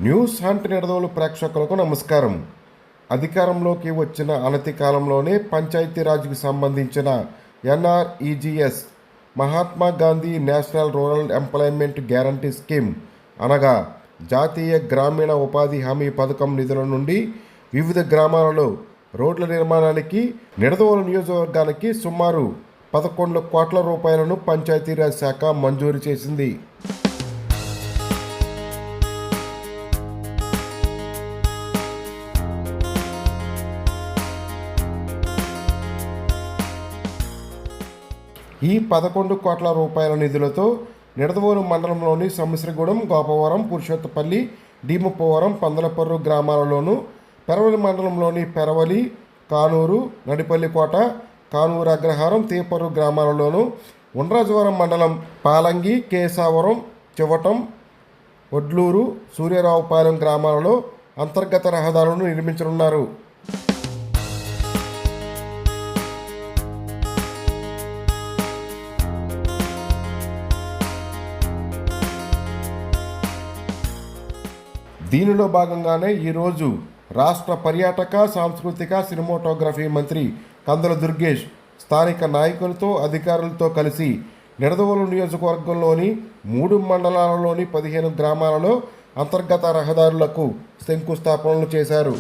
News hunt Nidadavolu ప్రేక్షకులకు నమస్కారం. అధికారంలోకి వచ్చిన అనతి కాలంలోనే పంచాయతీరాజ్కి సంబంధించిన NREGS Mahatma Gandhi national rural employment guarantee scheme అనగా జాతీయ గ్రామీణ ఉపాధి హామీ పథకం నిధుల నుండి వివిధ గ్రామాలలో రోడ్ల నిర్మాణానికి నిడదవోలు నియోజకవర్గానికి సుమారు 11 కోట్ల రూపాయలను పంచాయతీరాజ్ శాఖ మంజూరు చేసింది. ఈ 11 కోట్ల రూపాయల నిధులతో నిడదవోలు మండలంలోని సముద్రగూడెం, గోపవరం, పురుషోత్తపల్లి, డీముప్పవరం, పందలపర్రు గ్రామాలలోను, పెరవలి మండలంలోని పెరవలి, కానూరు, నడిపల్లికోట, కానూరు అగ్రహారం, తీపర్రు గ్రామాలలోను, ఉండ్రాజవరం మండలం పాలంగి, కేశావరం, చివటం, ఒడ్లూరు, సూర్యరావుపాలెం గ్రామాలలో అంతర్గత రహదారులను నిర్మించనున్నారు. దీనిలో భాగంగానే ఈరోజు రాష్ట్ర పర్యాటక, సాంస్కృతిక, సినిమాటోగ్రఫీ మంత్రి కందుల దుర్గేష్ స్థానిక నాయకులతో, అధికారులతో కలిసి నిడదవోలు నియోజకవర్గంలోని 3 మండలాలలోని 15 గ్రామాలలో అంతర్గత రహదారులకు శంకుస్థాపనలు చేశారు.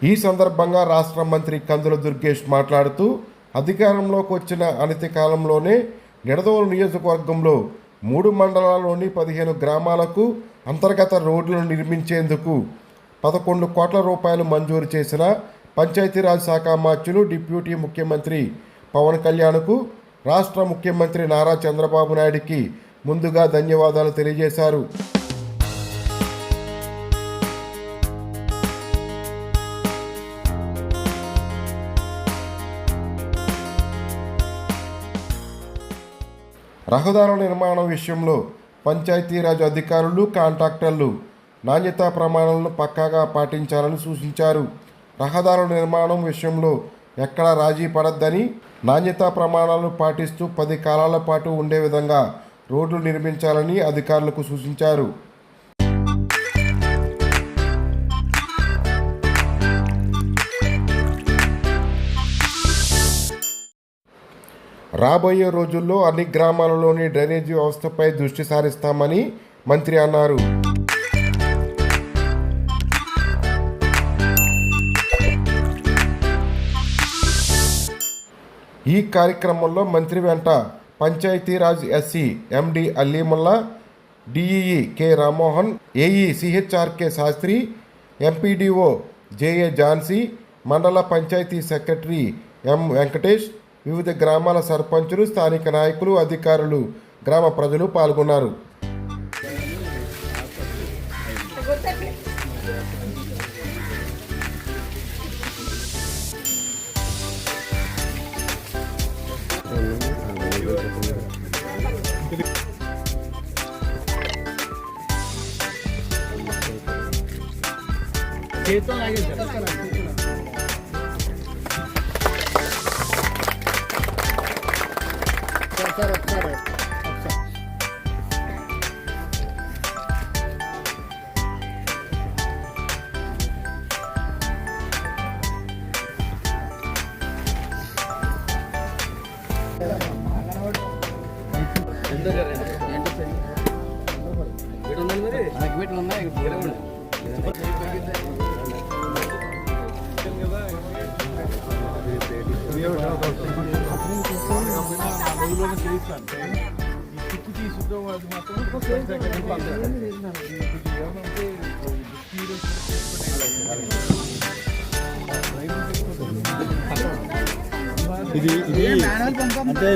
ఈ సందర్భంగా రాష్ట్ర మంత్రి కందుల దుర్గేష్ మాట్లాడుతూ, అధికారంలోకి వచ్చిన అనతి కాలంలోనే నిడదవోలు నియోజకవర్గంలో 3 మండలాల్లోని 15 గ్రామాలకు అంతర్గత రోడ్లను నిర్మించేందుకు 11 కోట్ల రూపాయలు మంజూరు చేసిన పంచాయతీరాజ్ శాఖ మార్చులు డిప్యూటీ ముఖ్యమంత్రి పవన్ కళ్యాణ్కు రాష్ట్ర ముఖ్యమంత్రి నారా చంద్రబాబు నాయుడికి ముందుగా ధన్యవాదాలు తెలియజేశారు. రహదారుల నిర్మాణం విషయంలో పంచాయతీరాజ్ అధికారులు, కాంట్రాక్టర్లు నాణ్యతా ప్రమాణాలను పక్కాగా పాటించాలని సూచించారు. రహదారుల నిర్మాణం విషయంలో ఎక్కడా రాజీ పడద్దని, నాణ్యతా ప్రమాణాలను పాటిస్తూ 10 కాలాల పాటు ఉండే విధంగా రోడ్లు నిర్మించాలని అధికారులకు సూచించారు. రాబోయే రోజుల్లో అన్ని గ్రామాలలోని డ్రైనేజీ వ్యవస్థపై దృష్టి సారిస్తామని మంత్రి అన్నారు. ఈ కార్యక్రమంలో మంత్రి వెంట Panchayati Raj SE MD Alimulla, DEE K Rammohan, AE CHRK Sastri, MPDO JA Jhansi, mandal panchayat secretary M Venkatesh, వివిధ గ్రామాల సర్పంచులు, స్థానిక నాయకులు, అధికారులు, గ్రామ ప్రజలు పాల్గొన్నారు. ఇది అంటే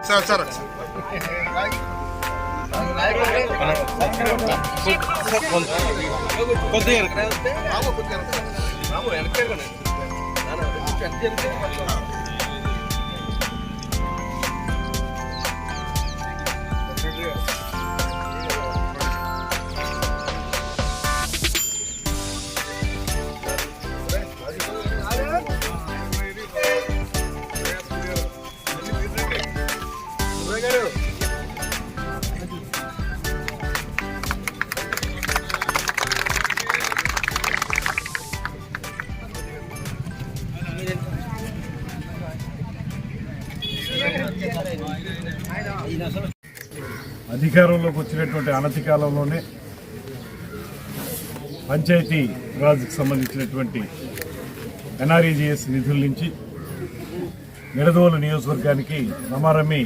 సార్ సార్ అధికారంలోకి వచ్చినటువంటి అనతి కాలంలోనే పంచాయతీ రాజ్కి సంబంధించినటువంటి ఎన్ఆర్ఈజీఎస్ నిధుల నుంచి నిడదవోలు నియోజకవర్గానికి రమారమి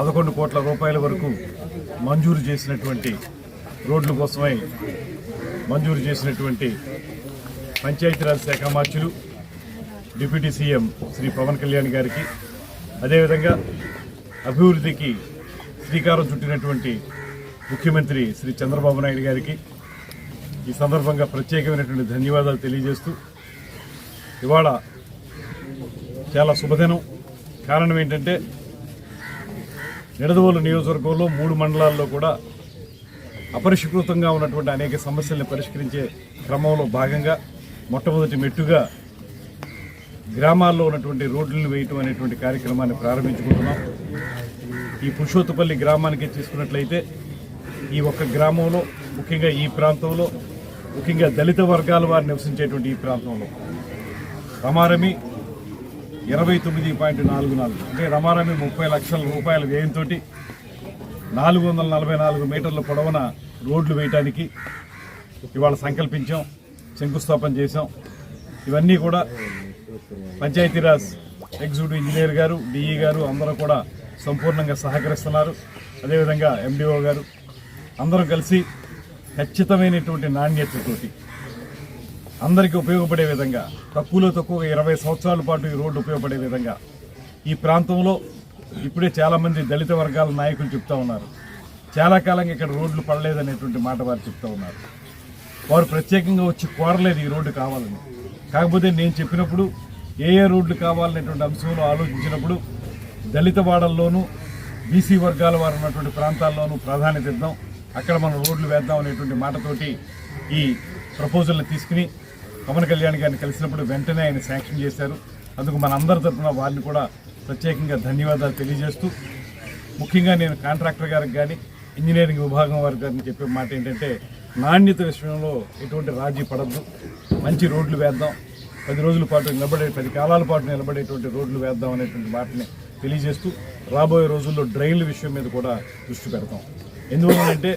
11 కోట్ల రూపాయల వరకు మంజూరు చేసినటువంటి రోడ్ల కోసమై మంజూరు చేసినటువంటి పంచాయతీరాజ్ శాఖ మార్చులు డిప్యూటీ సీఎం శ్రీ పవన్ కళ్యాణ్ గారికి, అదేవిధంగా అభివృద్ధికి శ్రీకారం చుట్టినటువంటి ముఖ్యమంత్రి శ్రీ చంద్రబాబు నాయుడు గారికి ఈ సందర్భంగా ప్రత్యేకమైనటువంటి ధన్యవాదాలు తెలియజేస్తూ, ఇవాళ చాలా శుభదినం. కారణం ఏంటంటే నిడదవోలు నియోజకవర్గంలో 3 మండలాల్లో కూడా అపరిష్కృతంగా ఉన్నటువంటి అనేక సమస్యల్ని పరిష్కరించే క్రమంలో భాగంగా మొట్టమొదటి మెట్టుగా గ్రామాల్లో ఉన్నటువంటి రోడ్లను వేయటం అనేటువంటి కార్యక్రమాన్ని ప్రారంభించుకుంటున్నాం. ఈ పురుషోత్తపల్లి గ్రామానికి తీసుకున్నట్లయితే ఈ ఒక్క గ్రామంలో, ముఖ్యంగా ఈ ప్రాంతంలో, ముఖ్యంగా దళిత వర్గాల వారు నివసించేటువంటి ఈ ప్రాంతంలో రమారమి 29.44 అంటే రమారమి 30 లక్షల రూపాయల వ్యయంతో 444 మీటర్ల పొడవున రోడ్లు వేయటానికి ఇవాళ సంకల్పించాం, శంకుస్థాపన చేశాం. ఇవన్నీ కూడా పంచాయతీరాజ్ ఎగ్జిక్యూటివ్ ఇంజనీర్ గారు, డిఈ గారు అందరూ కూడా సంపూర్ణంగా సహకరిస్తున్నారు. అదేవిధంగా ఎండిఓ గారు అందరూ కలిసి ఖచ్చితమైనటువంటి నాణ్యతతోటి అందరికీ ఉపయోగపడే విధంగా, తక్కువలో తక్కువ 20 సంవత్సరాల పాటు ఈ రోడ్డు ఉపయోగపడే విధంగా ఈ ప్రాంతంలో ఇప్పుడే చాలామంది దళిత వర్గాల నాయకులు చెప్తా ఉన్నారు, చాలా కాలంగా ఇక్కడ రోడ్లు పడలేదనేటువంటి మాట వారు చెప్తా ఉన్నారు. వారు ప్రత్యేకంగా వచ్చి కోరలేదు ఈ రోడ్డు కావాలని. కాకపోతే నేను చెప్పినప్పుడు ఏ రోడ్లు కావాలనేటువంటి అంశంలో ఆలోచించినప్పుడు దళిత వాడల్లోనూ బీసీ వర్గాల వారు ఉన్నటువంటి ప్రాంతాల్లోనూ ప్రాధాన్యత ఇద్దాం, అక్కడ మనం రోడ్లు వేద్దాం అనేటువంటి మాటతోటి ఈ ప్రపోజల్ని తీసుకుని పవన్ కళ్యాణ్ గారిని కలిసినప్పుడు వెంటనే ఆయన శాంక్షన్ చేశారు. అందుకు మన అందరి తరఫున వారిని కూడా ప్రత్యేకంగా ధన్యవాదాలు తెలియజేస్తూ, ముఖ్యంగా నేను కాంట్రాక్టర్ గారికి కానీ ఇంజనీరింగ్ విభాగం వారి గారిని చెప్పే మాట ఏంటంటే నాణ్యత విషయంలో ఎటువంటి రాజీ పడద్దు, మంచి రోడ్లు వేద్దాం, 10 రోజుల పాటు 10 కాలాల పాటు నిలబడేటువంటి రోడ్లు వేద్దాం అనేటువంటి మాటని తెలియజేస్తూ, రాబోయే రోజుల్లో డ్రైన్ల విషయం మీద కూడా దృష్టి పెడతాం. ఎందువల్లంటే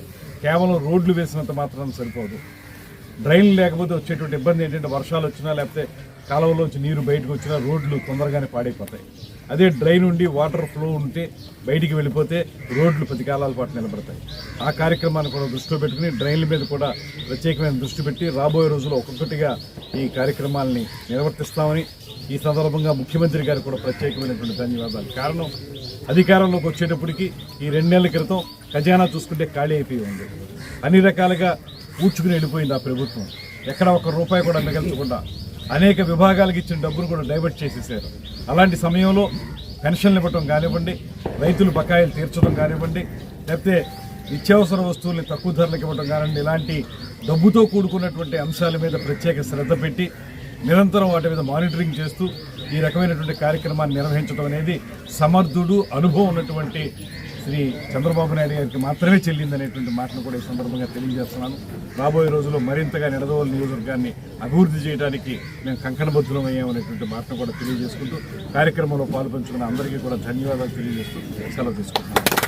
కేవలం రోడ్లు వేసినంత మాత్రం సరిపోదు, డ్రైన్లు లేకపోతే వచ్చేటువంటి ఇబ్బంది ఏంటంటే వర్షాలు వచ్చినా లేకపోతే కాలువలోంచి నీరు బయటకు వచ్చినా రోడ్లు తొందరగానే పాడైపోతాయి. అదే డ్రైన్ ఉండి వాటర్ ఫ్లో ఉంటే బయటికి వెళ్ళిపోతే రోడ్లు 10 కాలాల పాటు నిలబడతాయి. ఆ కార్యక్రమాన్ని కూడా దృష్టిలో పెట్టుకుని డ్రైన్ల మీద కూడా ప్రత్యేకమైన దృష్టి పెట్టి రాబోయే రోజుల్లో ఒక్కొక్కటిగా ఈ కార్యక్రమాలని నిర్వర్తిస్తామని ఈ సందర్భంగా ముఖ్యమంత్రి గారికి కూడా ప్రత్యేకమైనటువంటి ధన్యవాదాలు. కారణం అధికారంలోకి వచ్చేటప్పటికి ఈ 2 నెలల క్రితం ఖజానా చూసుకుంటే ఖాళీ అయిపోయి ఉంది, అన్ని రకాలుగా పూడ్చుకుని వెళ్ళిపోయింది ఆ ప్రభుత్వం. ఎక్కడ 1 రూపాయి కూడా మిగల్చకుండా అనేక విభాగాలకు ఇచ్చిన డబ్బును కూడా డైవర్ట్ చేసేసారు. అలాంటి సమయంలో పెన్షన్లు ఇవ్వటం కానివ్వండి, రైతులు బకాయిలు తీర్చడం కానివ్వండి, లేకపోతే నిత్యావసర వస్తువుల్ని తక్కువ ధరలకు ఇవ్వడం కానివ్వండి, ఇలాంటి డబ్బుతో కూడుకున్నటువంటి అంశాల మీద ప్రత్యేక శ్రద్ధ పెట్టి నిరంతరం వాటి మీద మానిటరింగ్ చేస్తూ ఈ రకమైనటువంటి కార్యక్రమాన్ని నిర్వహించడం అనేది సమర్థుడు, అనుభవం ఉన్నటువంటి శ్రీ చంద్రబాబు నాయుడు గారికి మాత్రమే చెల్లిందనేటువంటి మాటను కూడా ఈ సందర్భంగా తెలియజేస్తున్నాను. రాబోయే రోజుల్లో మరింతగా నిడదవోలు నియోజకవర్గాన్ని అభివృద్ధి చేయడానికి మేము కంకణబద్ధులం అయ్యామనేటువంటి మాటను కూడా తెలియజేసుకుంటూ కార్యక్రమంలో పాల్పంచుకున్న అందరికీ కూడా ధన్యవాదాలు తెలియజేస్తూ సెలవు తీసుకుంటున్నాను.